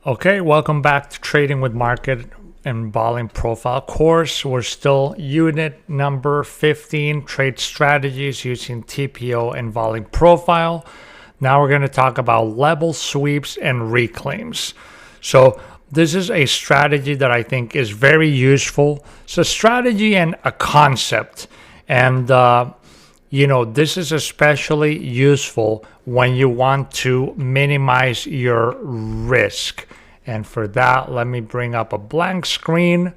Okay, welcome back to Trading with Market and Volume Profile course. We're still unit number 15, trade strategies using TPO and volume profile. Now we're going to talk about level sweeps and reclaims. So this is a strategy that I think is very useful. It's a strategy and a concept. And this is especially useful when you want to minimize your risk. And for that, let me bring up a blank screen.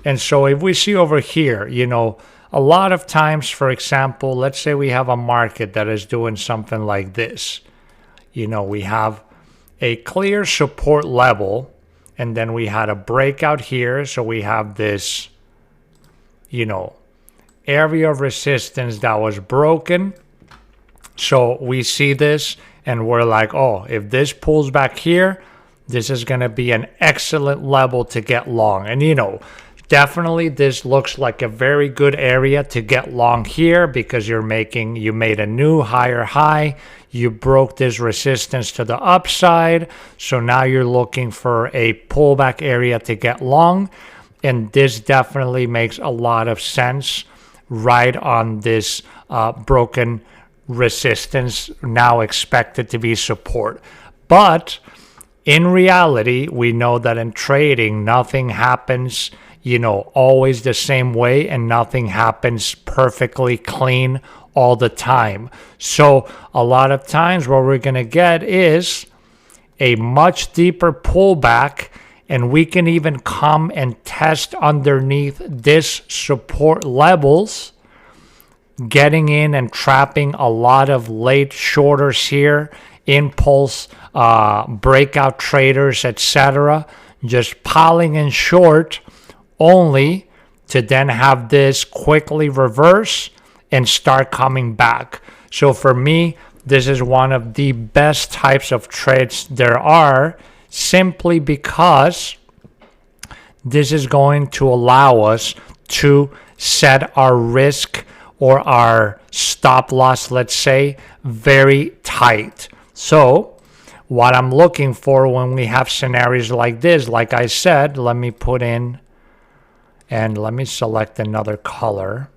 And so if we see over here, a lot of times, for example, let's say we have a market that is doing something like this. We have a clear support level, and then we had a breakout here. So we have this, area of resistance that was broken. So we see this and we're like, oh, if this pulls back here, this is going to be an excellent level to get long. And definitely this looks like a very good area to get long here because you made a new higher high. You broke this resistance to the upside. So now you're looking for a pullback area to get long. And this definitely makes a lot of sense right on this broken resistance, now expected to be support. But in reality, we know that in trading, nothing happens, always the same way, and nothing happens perfectly clean all the time. So a lot of times what we're going to get is a much deeper pullback, and we can even come and test underneath this support levels, getting in and trapping a lot of late shorters here, impulse, breakout traders, etc., just piling in short only to then have this quickly reverse and start coming back. So for me, this is one of the best types of trades there are, simply because this is going to allow us to set our risk or our stop loss, let's say, very tight. So what I'm looking for when we have scenarios like this, like I said, let me put in and let me select another color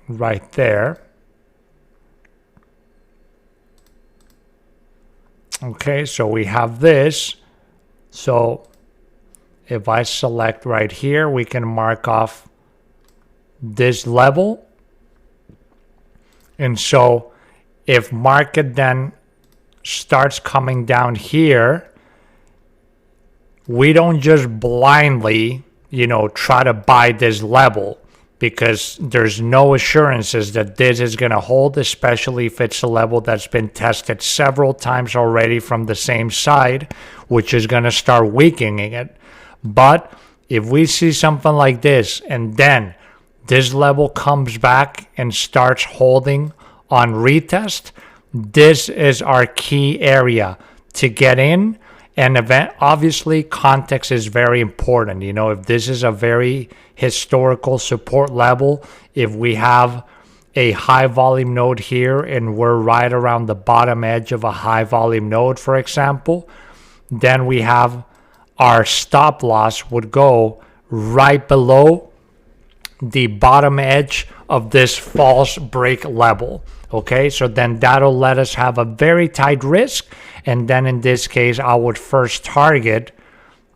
right there. Okay, so we have this. So if I select right here, we can mark off this level. And so if market then starts coming down here, we don't just blindly, try to buy this level, because there's no assurances that this is going to hold, especially if it's a level that's been tested several times already from the same side, which is going to start weakening it. But if we see something like this, and then this level comes back and starts holding on retest, this is our key area to get in. And obviously, context is very important. If this is a very historical support level, if we have a high volume node here and we're right around the bottom edge of a high volume node, for example, then we have our stop loss would go right below the bottom edge of this false break level. Okay, so then that'll let us have a very tight risk. And then in this case, I would first target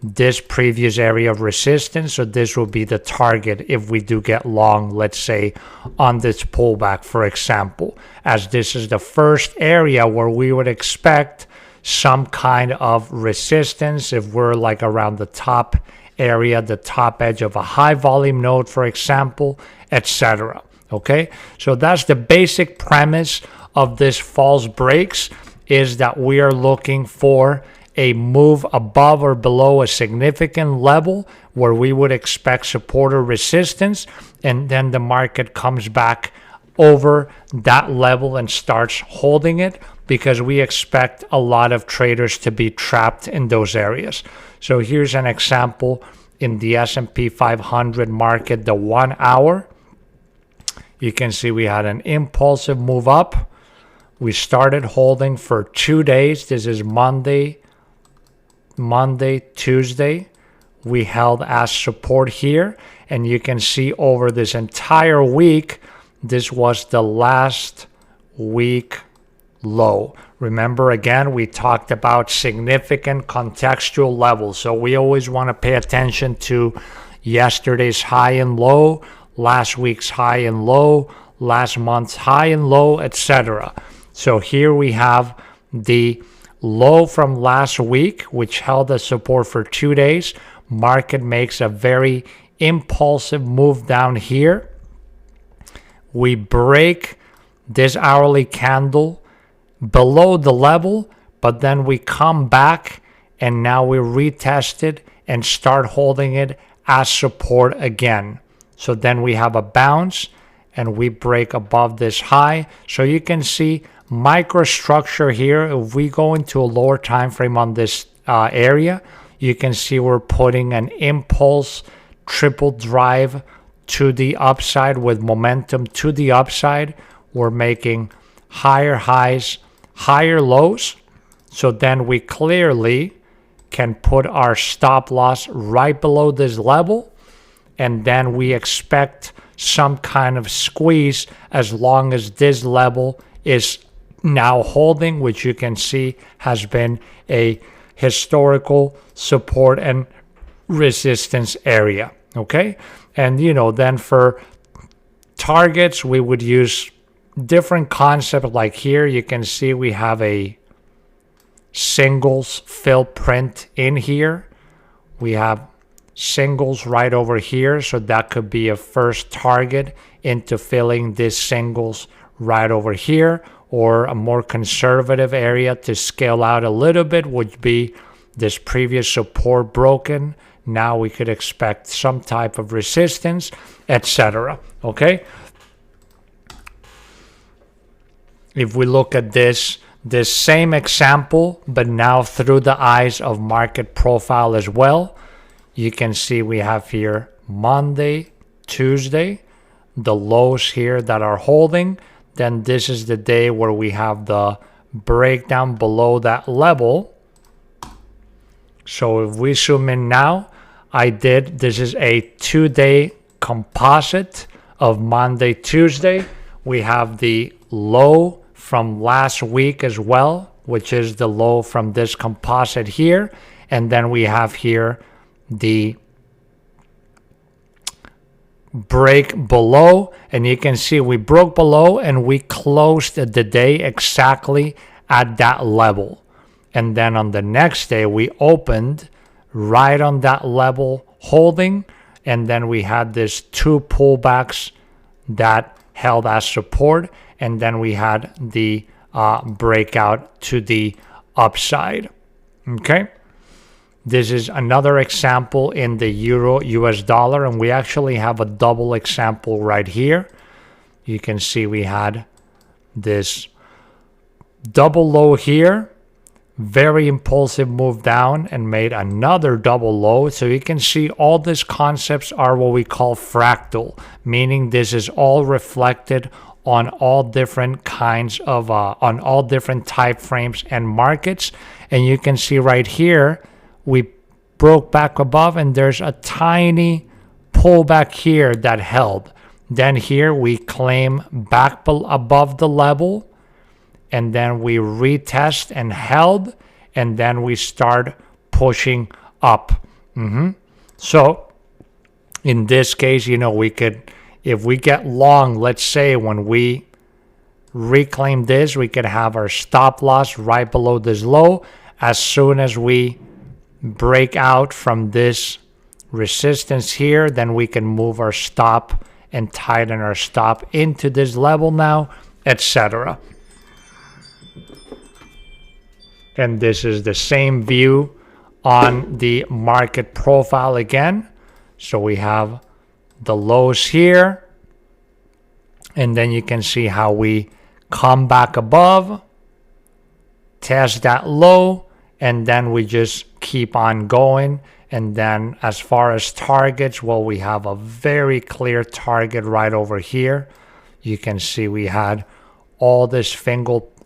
this previous area of resistance. So this will be the target if we do get long, let's say, on this pullback, for example, as this is the first area where we would expect some kind of resistance if we're like around the top area, the top edge of a high volume node, for example, etc. Okay, so that's the basic premise of this false breaks, is that we are looking for a move above or below a significant level where we would expect support or resistance, and then the market comes back over that level and starts holding it, because we expect a lot of traders to be trapped in those areas. So here's an example in the S&P 500 market, the 1 hour. You can see we had an impulsive move up. We started holding for 2 days. This is Monday, Tuesday. We held as support here, and you can see over this entire week, this was the last week low. Remember, again, we talked about significant contextual levels. So we always want to pay attention to yesterday's high and low, last week's high and low, last month's high and low, etc. So here we have the low from last week, which held as support for 2 days. Market makes a very impulsive move down here. We break this hourly candle below the level, but then we come back and now we retest it and start holding it as support again. So then we have a bounce and we break above this high. So you can see microstructure here. If we go into a lower time frame on this area, you can see we're putting an impulse triple drive to the upside with momentum to the upside. We're making higher highs, higher lows. So then we clearly can put our stop loss right below this level. And then we expect some kind of squeeze as long as this level is now holding, which you can see has been a historical support and resistance area. Okay. And, then for targets, we would use different concepts. Like here, you can see we have a singles fill print in here. We have singles right over here. So that could be a first target into filling this singles right over here, or a more conservative area to scale out a little bit would be this previous support broken. Now we could expect some type of resistance, etc. Okay. If we look at this same example, but now through the eyes of market profile as well, you can see we have here Monday, Tuesday, the lows here that are holding. Then this is the day where we have the breakdown below that level. So if we zoom in now, this is a 2-day composite of Monday, Tuesday. We have the low from last week as well, which is the low from this composite here. And then we have here the break below, and you can see we broke below and we closed the day exactly at that level. And then on the next day we opened right on that level holding, and then we had this 2 pullbacks that held as support, and then we had the breakout to the upside. Okay. This is another example in the euro US dollar, and we actually have a double example right here. You can see we had this double low here, very impulsive move down, and made another double low. So you can see all these concepts are what we call fractal, meaning this is all reflected on all different kinds of on all different time frames and markets. And you can see right here we broke back above, and there's a tiny pullback here that held. Then here we claim back above the level, and then we retest and held, and then we start pushing up. So in this case, we could, if we get long, let's say when we reclaim this, we could have our stop loss right below this low. As soon as we break out from this resistance here, then we can move our stop and tighten our stop into this level now, etc. And this is the same view on the market profile again. So we have the lows here, and then you can see how we come back above, test that low, and then we just keep on going. And then as far as targets, well, we have a very clear target right over here. You can see we had all this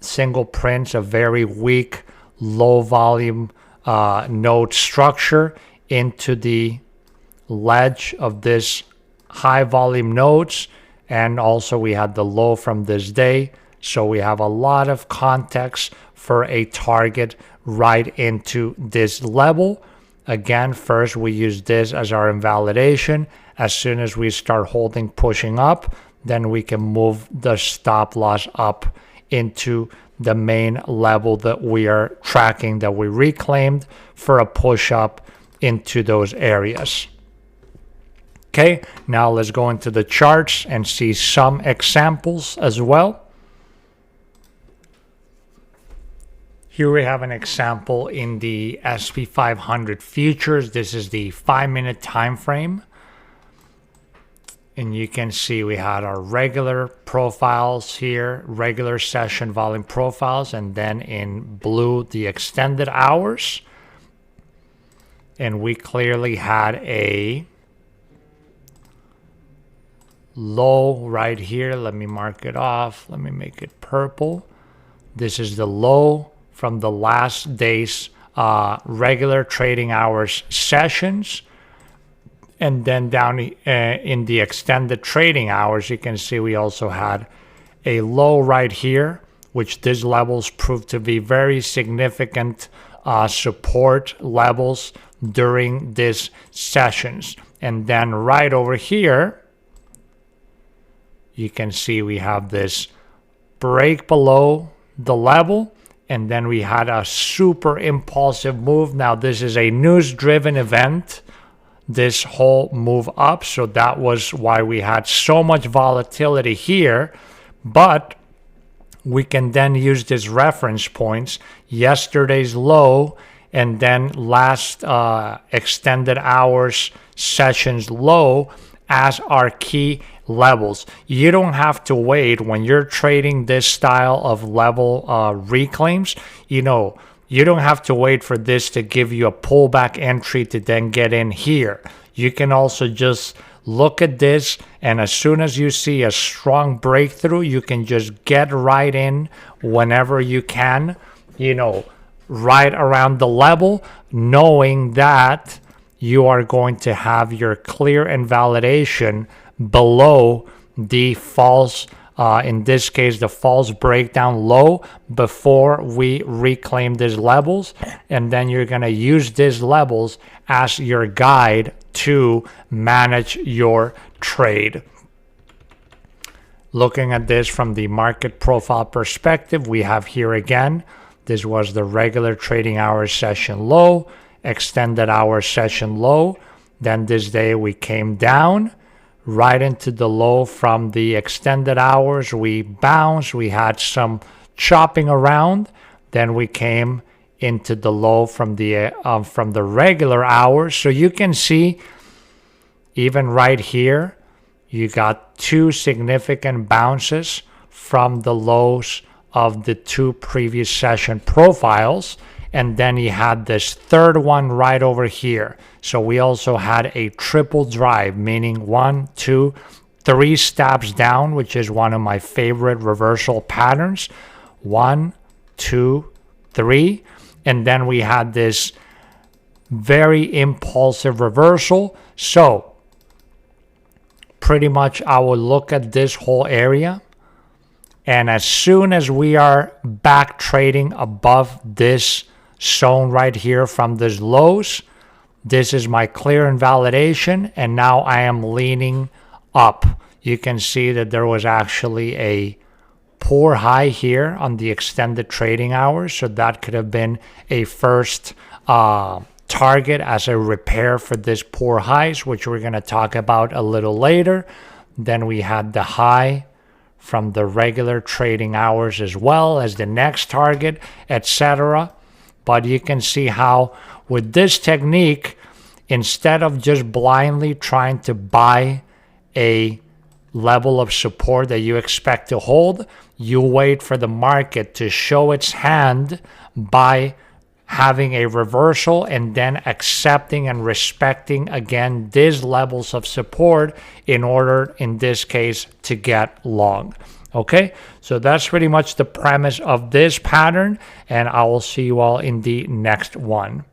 single prints, a very weak, low volume node structure into the ledge of this high volume nodes. And also we had the low from this day. So we have a lot of context for a target right into this level. Again, first we use this as our invalidation. As soon as we start holding, pushing up, then we can move the stop loss up into the main level that we are tracking, that we reclaimed, for a push up into those areas. Okay, now let's go into the charts and see some examples as well. Here we have an example in the SP 500 futures. This is the 5-minute time frame. And you can see we had our regular profiles here, regular session volume profiles, and then in blue, the extended hours. And we clearly had a low right here. Let me mark it off. Let me make it purple. This is the low from the last day's regular trading hours sessions. And then down in the extended trading hours, you can see we also had a low right here, which these levels proved to be very significant support levels during these sessions. And then right over here, you can see we have this break below the level, and then we had a super impulsive move. Now this is a news-driven event, this whole move up, so that was why we had so much volatility here. But we can then use these reference points, yesterday's low and then last extended hours sessions low, as our key levels. You don't have to wait when you're trading this style of level reclaims. You don't have to wait for this to give you a pullback entry to then get in here. You can also just look at this, and as soon as you see a strong breakthrough, you can just get right in whenever you can, right around the level, knowing that you are going to have your clear invalidation below the false, in this case, the false breakdown low before we reclaim these levels. And then you're going to use these levels as your guide to manage your trade. Looking at this from the market profile perspective, we have here again, this was the regular trading hours session low, extended hour session low. Then this day we came down right into the low from the extended hours. We bounced, we had some chopping around, then we came into the low from the regular hours. So you can see even right here, you got two significant bounces from the lows of the two previous session profiles. And then you had this third one right over here. So we also had a triple drive, meaning 1, 2, 3 steps down, which is one of my favorite reversal patterns. 1, 2, 3. And then we had this very impulsive reversal. So pretty much I will look at this whole area. And as soon as we are back trading above this zone right here from these lows, this is my clear invalidation, and now I am leaning up. You can see that there was actually a poor high here on the extended trading hours, so that could have been a first target as a repair for this poor highs, which we're going to talk about a little later. Then we had the high from the regular trading hours as well as the next target, etc. But you can see how with this technique, instead of just blindly trying to buy a level of support that you expect to hold, you wait for the market to show its hand by having a reversal and then accepting and respecting again these levels of support in order, in this case, to get long. Okay, so that's pretty much the premise of this pattern, and I will see you all in the next one.